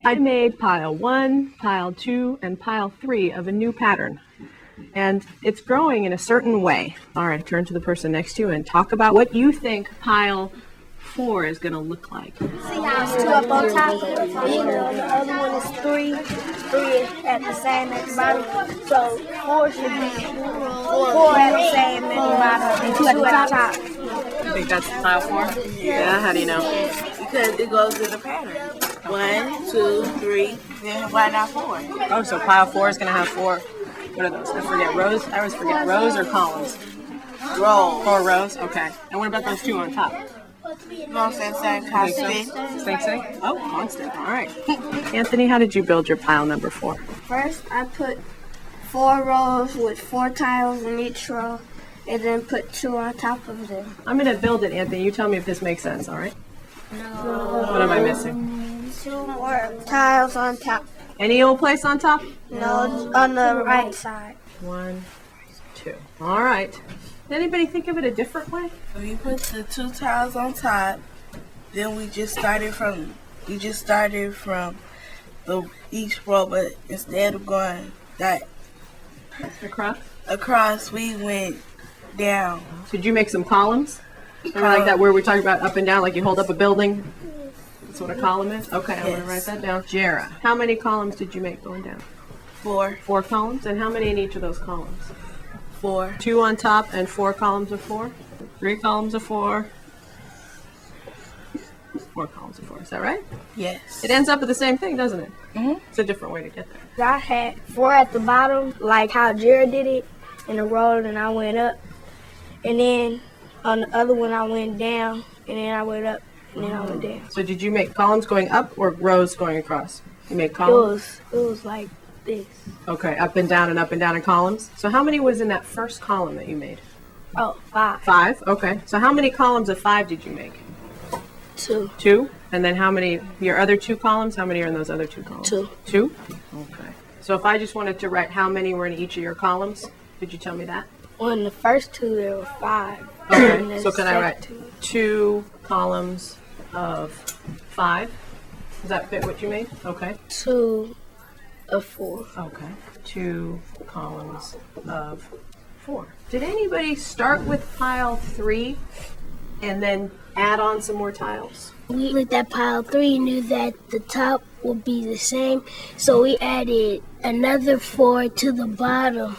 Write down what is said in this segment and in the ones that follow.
I made pile 1, pile 2, and pile 3 of a new pattern. And it's growing in a certain way. All right, turn to the person next to you and talk about what you think pile 4 is going to look like. See how it's 2 up on top, and the other one is 3. 3 is at the same at the bottom. So 4 should be 4 at the same at the bottom and 2 at the top. You think that's pile 4? Yeah, how do you know? Because it goes with the pattern. 1, 2, 3, then why not 4? Oh, so pile 4 is going to have 4. What are those? I forget rows. I always forget rows or columns. Rows. 4 rows. Okay. And what about those 2 on top? Constant, constant. Same. Oh, constant. All right. Anthony, how did you build your pile number 4? First, I put 4 rows with 4 tiles in each row, and then put 2 on top of them. I'm going to build it, Anthony. You tell me if this makes sense. All right. No. What am I missing? 2 more tiles on top. Any old place on top? No, on the right side. 1, 2. All right. Did anybody think of it a different way? We put the 2 tiles on top. Then we just started from the each row, but instead of going that across, we went down. So did you make some columns? Remember like that where we talked about up and down, like you hold up a building? That's what a column is? Okay, I'm going to write that down. Jara, how many columns did you make going down? 4. 4 columns? And how many in each of those columns? 4. 2 on top and 4 columns of 4? 3 columns of 4? 4 columns of 4, is that right? Yes. It ends up with the same thing, doesn't it? Mm-hmm. It's a different way to get there. I had 4 at the bottom, like how Jared did it, in a row, and I went up. And then on the other one, I went down, and then I went up, and then I went down. So did you make columns going up or rows going across? You made columns? It was like this. Okay, up and down in columns. So how many was in that first column that you made? Oh, 5. 5, okay. So how many columns of 5 did you make? 2. 2? And then how many, your other 2 columns, how many are in those other 2 columns? 2. 2? Okay. So if I just wanted to write how many were in each of your columns, could you tell me that? Well, in the first 2, there were 5. Okay, so can I write 2 columns of 5? Does that fit what you made? Okay. 2 of 4. Okay. 2 columns of 4. Did anybody start with pile 3 and then add on some more tiles? We looked at pile 3 and knew that the top would be the same, so we added another 4 to the bottom.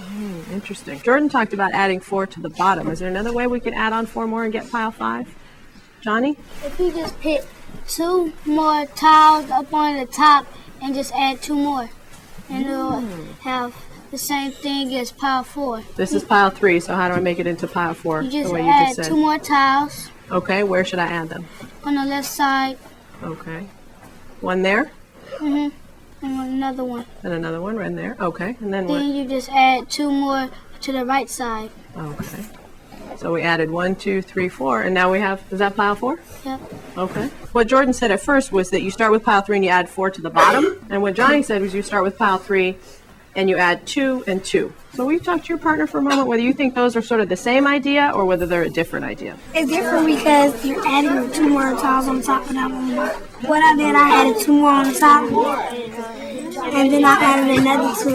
Interesting. Jordan talked about adding 4 to the bottom. Is there another way we could add on 4 more and get pile 5? Johnny? If we just put 2 more tiles up on the top and just add 2 more, and it'll have the same thing as pile 4. This is pile 3, so how do I make it into pile 4? You just the way add you just said. 2 more tiles Okay, where should I add them? on the left side, Okay. One there and another one. and another one right there. Okay, and then what? Then you just add 2 more to the right side. Okay. So we added 1, 2, 3, 4, and now we have, is that pile 4? Yep. Okay. What Jordan said at first was that you start with pile 3 and you add 4 to the bottom, and what Johnny said was you start with pile 3 and you add 2 and 2. So will you talk to your partner for a moment whether you think those are sort of the same idea or whether they're a different idea? It's different because you're adding 2 more tiles on top of that one. What I did, I added 2 more on the top, and then I added another 2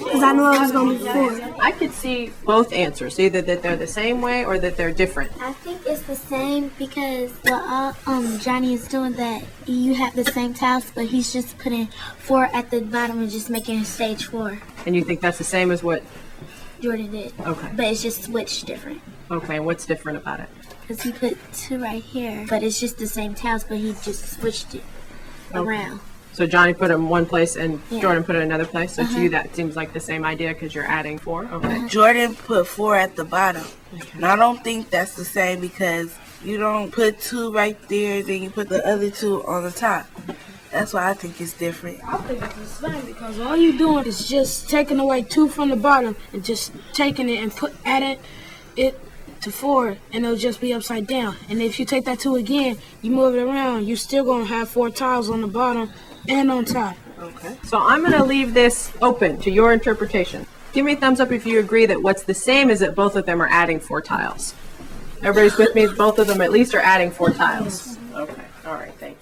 because I knew it was going to be 4. I could see both answers, either that they're the same way or that they're different. I think it's the same because what Johnny is doing, that you have the same tiles, but he's just putting 4 at the bottom and just making it stage 4. And you think that's the same as what? Jordan did. Okay. But it's just switched different. Okay, and what's different about it? Because he put 2 right here, but it's just the same tiles, but he just switched it around. So Johnny put it in one place and Yeah. Jordan put it in another place. So to you that seems like the same idea because you're adding 4. Okay. Jordan put 4 at the bottom. And I don't think that's the same because you don't put 2 right there, then you put the other 2 on the top. That's why I think it's different. I think it's the same because all you're doing is just taking away 2 from the bottom and just taking it and adding it to 4, and it'll just be upside down. And if you take that 2 again, you move it around, you're still going to have 4 tiles on the bottom and on top. Okay. So I'm going to leave this open to your interpretation. Give me a thumbs up if you agree that what's the same is that both of them are adding 4 tiles. Everybody's with me? Both of them at least are adding 4 tiles. Okay. All right. Thank you.